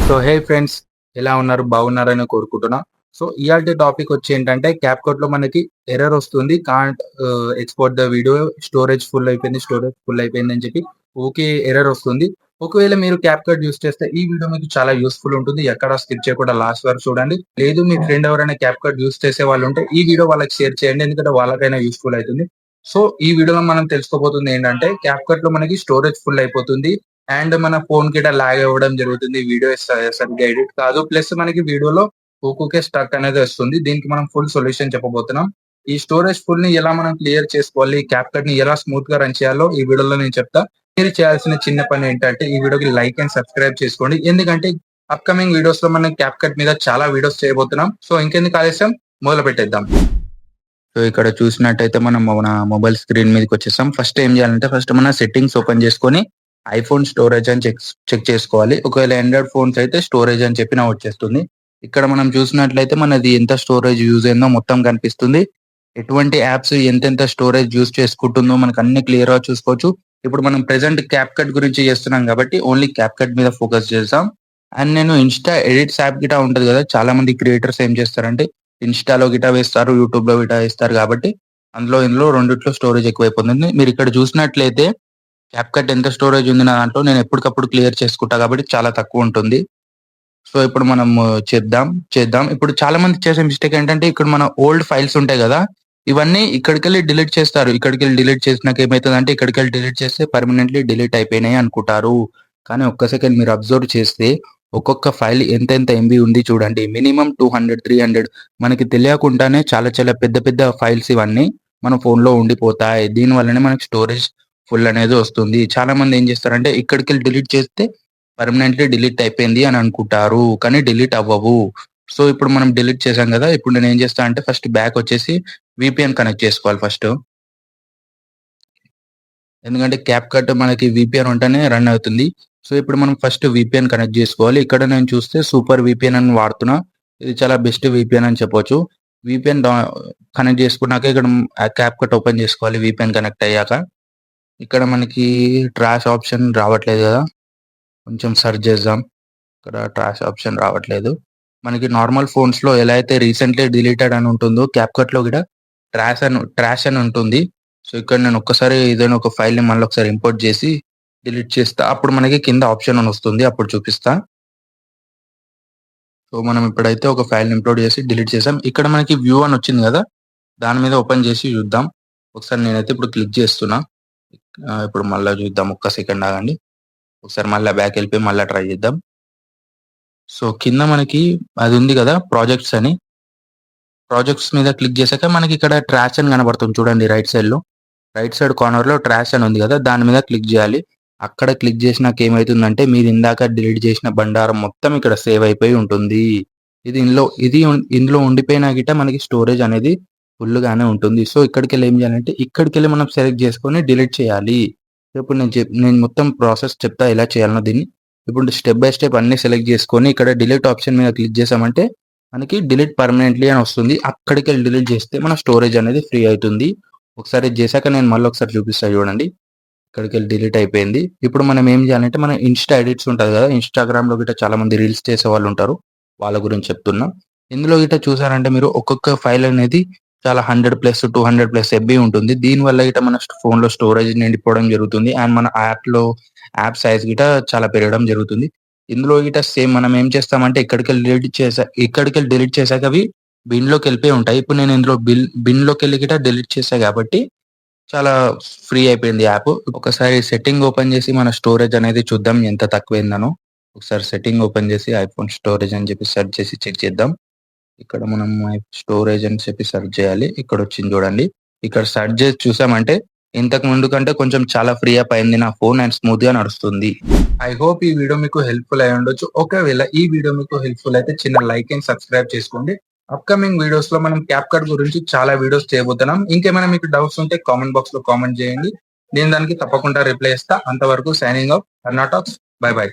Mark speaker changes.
Speaker 1: So hey friends, ఎలా ఉన్నారు? బాగున్నారని కోరుకుంటున్నా. సో ఇయాల్టి టాపిక్ వచ్చి ఏంటంటే క్యాప్‌కట్ లో మనకి ఎర్రర్ వస్తుంది. Can't export the video, storage full అయిపోయింది అని చెప్పి ఊకే ఎర్రర్ వస్తుంది. ఒకవేళ మీరు క్యాప్‌కట్ యూజ్ చేస్తే ఈ వీడియో మీకు చాలా యూస్‌ఫుల్ ఉంటుంది. ఎక్కడ స్కిప్ చేయకుండా లాస్ట్ వరకు చూడండి. లేదు మీ ఫ్రెండ్ ఎవరైనా క్యాప్‌కట్ యూజ్ చేసే వాళ్ళు ఉంటే ఈ వీడియో వాళ్ళకి షేర్ చేయండి. ఎందుకంటే వాళ్ళకైనా యూస్‌ఫుల్ అయితుంది. సో ఈ వీడియోలో మనం తెలుసుకోబోతుంది ఏంటంటే క్యాప్‌కట్ లో మనకి స్టోరేజ్ ఫుల్ అయిపోతుంది. అండ్ మన ఫోన్ కిట లాగ్ అవ్వడం జరుగుతుంది. వీడియో సరిగ్గా ఎడిట్ కాదు. ప్లస్ మనకి వీడియోలో ఊకూకే స్టక్ అనేది వస్తుంది. దీనికి మనం ఫుల్ సొల్యూషన్ చెప్పబోతున్నాం. ఈ స్టోరేజ్ ఫుల్ ని ఎలా మనం క్లియర్ చేసుకోవాలి, క్యాప్‌కట్ ని ఎలా స్మూత్ గా రన్ చేయాలో ఈ వీడియోలో నేను చెప్తా. మీరు చేయాల్సిన చిన్న పని ఏంటంటే ఈ వీడియోకి లైక్ అండ్ సబ్స్క్రైబ్ చేసుకోండి. ఎందుకంటే అప్‌కమింగ్ వీడియోస్ లో మనం క్యాప్‌కట్ మీద చాలా వీడియోస్ చేయబోతున్నాం. సో ఇంకెందుకు ఆలస్యం, మొదలు పెట్టేద్దాం. సో ఇక్కడ చూసినట్టయితే మనం మన మొబైల్ స్క్రీన్ మీదకి వచ్చేసాం. ఫస్ట్ ఏం చేయాలంటే ఫస్ట్ మన సెట్టింగ్స్ ఓపెన్ చేసుకొని ఐఫోన్ స్టోరేజ్ అని చెక్ చేసుకోవాలి. ఒకవేళ ఆండ్రాయిడ్ ఫోన్స్ అయితే స్టోరేజ్ అని చెప్పినా వచ్చేస్తుంది. ఇక్కడ మనం చూసినట్లయితే మనది ఎంత స్టోరేజ్ యూజ్ అయిందో మొత్తం కనిపిస్తుంది. ఎటువంటి యాప్స్ ఎంతెంత స్టోరేజ్ యూజ్ చేసుకుంటుందో మనకు అన్ని క్లియర్ గా చూసుకోవచ్చు. ఇప్పుడు మనం ప్రెసెంట్ క్యాప్‌కట్ గురించి చేస్తున్నాం కాబట్టి ఓన్లీ క్యాప్‌కట్ మీద ఫోకస్ చేద్దాం. అండ్ నేను ఇన్‌స్టా ఎడిట్స్ యాప్ గిటా ఉంటది కదా! చాలా మంది క్రియేటర్స్ ఏం చేస్తారంటే ఇన్‌స్టాలో గిటా వేస్తారు, యూట్యూబ్‌లో గిటా వేస్తారు కాబట్టి ఇందులో రెండిట్లో స్టోరేజ్ ఎక్కువైపోతుంది. మీరు ఇక్కడ చూసినట్లయితే క్యాప్‌కట్ ఎంత స్టోరేజ్ ఉంది నా దాంట్లో, నేను ఎప్పటికప్పుడు క్లియర్ చేసుకుంటా కాబట్టి చాలా తక్కువ ఉంటుంది. సో ఇప్పుడు మనం చేద్దాం. ఇప్పుడు చాలా మంది చేసే మిస్టేక్ ఏంటంటే ఇక్కడ మన ఓల్డ్ ఫైల్స్ ఉంటాయి గదా! ఇవన్నీ ఇక్కడికెళ్ళి డిలీట్ చేస్తారు. ఇక్కడికెళ్ళి డిలీట్ చేసినాక ఏమైతదంటే ఇక్కడికెళ్ళి డిలీట్ చేస్తే పర్మనెంట్‌లీ డిలీట్ అయిపోయినాయి అనుకుంటారు. కానీ ఒక్క సెకండ్ మీరు అబ్జర్వ్ చేస్తే ఒక్కొక్క ఫైల్ ఎంతెంత ఎంబీ ఉంది చూడండి. మినిమమ్ 200, 300 మనకి తెలియకుండానే చాలా చాలా పెద్ద పెద్ద ఫైల్స్ ఇవన్నీ మన ఫోన్‌లో ఉండిపోతాయి. దీని వల్లనే మనకి స్టోరేజ్ ఫుల్ అనేది వస్తుంది. చాలా మంది ఏం చేస్తారంటే ఇక్కడికెళ్ళి డిలీట్ చేస్తే పర్మనెంట్‌లీ డిలీట్ అయిపోయింది అని అనుకుంటారు. కానీ డిలీట్ అవ్వవు. సో ఇప్పుడు మనం డిలీట్ చేసాం గదా! ఇప్పుడు నేనేం చేస్తా అంటే ఫస్ట్ బ్యాక్ వచ్చేసి వీపీఎన్ కనెక్ట్ చేసుకోవాలి ఫస్ట్. ఎందుకంటే క్యాప్‌కట్ మనకి వీపీఎన్ ఉంటేనే రన్ అవుతుంది. సో ఇప్పుడు మనం ఫస్ట్ వీపీఎన్ కనెక్ట్ చేసుకోవాలి. ఇక్కడ నేను చూస్తే సూపర్ వీపీఎన్ అని వాడుతున్నా. ఇది చాలా బెస్ట్ వీపీఎన్ అని చెప్పొచ్చు. వీపీఎన్ కనెక్ట్ చేసుకున్నాక ఇక్కడ క్యాప్‌కట్ ఓపెన్ చేసుకోవాలి వీపీఎన్ కనెక్ట్ అయ్యాక. ఇక్కడ మనకి ట్రాష్ ఆప్షన్ రావట్లేదు గదా! కొంచెం సెర్చ్ చేద్దాం. ఇక్కడ ట్రాష్ ఆప్షన్ రావట్లేదు. మనకి నార్మల్ ఫోన్స్‌లో ఎలా అయితే రీసెంట్‌లీ డిలీటెడ్ అని ఉంటుందో క్యాప్‌కట్‌లో కూడా ట్రాష్ అని ఉంటుంది. సో ఇక్కడ నేను ఒక్కసారి ఏదైనా ఒక ఫైల్‌ని మళ్ళీ ఒకసారి ఇంపోర్ట్ చేసి డిలీట్ చేస్తా. అప్పుడు మనకి కింద ఆప్షన్ అని వస్తుంది. అప్పుడు చూపిస్తా. సో మనం ఇప్పుడైతే ఒక ఫైల్‌ని ఇంపోర్ట్ చేసి డిలీట్ చేసాం. ఇక్కడ మనకి వ్యూ అని వచ్చింది కదా! దాని మీద ఓపెన్ చేసి చూద్దాం. ఒకసారి నేనైతే ఇప్పుడు క్లిక్ చేస్తున్నా. ఇప్పుడు మళ్ళా చూద్దాం. ఒక్క సెకండ్ ఆగండి. ఒకసారి మళ్ళా బ్యాక్ వెళ్ళిపోయి మళ్ళా ట్రై చేద్దాం. సో కింద మనకి అది ఉంది కదా! ప్రాజెక్ట్స్ అని. ప్రాజెక్ట్స్ మీద క్లిక్ చేసాక మనకి ఇక్కడ ట్రాష్ అని కనబడుతుంది చూడండి రైట్ సైడ్‌లో. రైట్ సైడ్ కార్నర్‌లో ట్రాష్ అని ఉంది కదా! దాని మీద క్లిక్ చేయాలి. అక్కడ క్లిక్ చేసినాక ఏమైతుందంటే మీరు ఇందాక డిలీట్ చేసిన బండారం మొత్తం ఇక్కడ సేవ్ అయిపోయి ఉంటుంది. ఇందులో ఉండిపోయినా గిట్ట మనకి స్టోరేజ్ అనేది ఫుల్‌గానే ఉంటుంది. సో ఇక్కడికెళ్ళి ఏం చేయాలంటే ఇక్కడికెళ్ళి మనం సెలెక్ట్ చేసుకొని డిలీట్ చేయాలి. ఇప్పుడు నేను మొత్తం ప్రాసెస్ చెప్తా ఎలా చేయాలనో దీన్ని. ఇప్పుడు స్టెప్ బై స్టెప్ అన్నీ సెలెక్ట్ చేసుకొని ఇక్కడ డిలీట్ ఆప్షన్ మీద క్లిక్ చేసామంటే మనకి డిలీట్ పర్మనెంట్‌లీ అని వస్తుంది. అక్కడికెళ్ళి డిలీట్ చేస్తే మన స్టోరేజ్ అనేది ఫ్రీ అయితుంది. ఒకసారి ఇది చేశాక నేను మళ్ళీ ఒకసారి చూపిస్తా చూడండి. ఇక్కడికెళ్ళి డిలీట్ అయిపోయింది. ఇప్పుడు మనం ఏం చేయాలంటే మన ఇన్‌స్టా ఎడిట్స్ ఉంటది కదా! ఇన్‌స్టాగ్రామ్‌లో గిట్ట చాలా మంది రీల్స్ చేసేవాళ్ళు ఉంటారు. వాళ్ళ గురించి చెప్తున్నా. ఇందులో గిట్ట చూసారంటే మీరు ఒక్కొక్క ఫైల్ అనేది చాలా 100+ 200+ ఎంబీ ఉంటుంది. దీనివల్ల గిట్ట మన ఫోన్‌లో స్టోరేజ్ నిండిపోవడం జరుగుతుంది. అండ్ మన యాప్ సైజ్ గిట్ట చాలా పెరగడం జరుగుతుంది. ఇందులో గిట్ట సేమ్ మనం ఏం చేస్తామంటే ఇక్కడికెళ్ళి డిలీట్ చేశాక అవి బిన్‌లోకెళ్ళిపోయి ఉంటాయి. ఇప్పుడు నేను ఇందులో బిన్‌లోకెళ్ళి గిట్ట డిలీట్ చేశా కాబట్టి చాలా ఫ్రీ అయిపోయింది యాప్. ఒకసారి సెట్టింగ్ ఓపెన్ చేసి మన స్టోరేజ్ అనేది చూద్దాం ఎంత తక్కువైందనో. ఒకసారి సెట్టింగ్ ఓపెన్ చేసి ఐఫోన్ స్టోరేజ్ అని చెప్పి సెర్చ్ చేసి చెక్ చేద్దాం. ఇక్కడ మనం స్టోరేజ్ అని చెప్పి సెర్చ్ చేయాలి. ఇక్కడ వచ్చింది చూడండి. ఇక్కడ సెర్చ్ చేసి చూసామంటే ఇంతకు ముందు కంటే కొంచెం చాలా ఫ్రీ అప్ అయింది నా ఫోన్ అండ్ స్మూత్‌గా నడుస్తుంది. ఐ హోప్ ఈ వీడియో మీకు హెల్ప్‌ఫుల్ అయి ఉండొచ్చు. ఒకవేళ ఈ వీడియో మీకు హెల్ప్‌ఫుల్ అయితే చిన్న లైక్ అండ్ సబ్స్క్రైబ్ చేసుకోండి. అప్‌కమింగ్ వీడియోస్ లో మనం క్యాప్‌కట్ గురించి చాలా వీడియోస్ చేయబోతున్నాం. ఇంకేమైనా మీకు డౌట్స్ ఉంటే కామెంట్ బాక్స్ లో కామెంట్ చేయండి. నేను దానికి తప్పకుండా రిప్లై ఇస్తా. అంతవరకు signing off Karnataks. Bye by.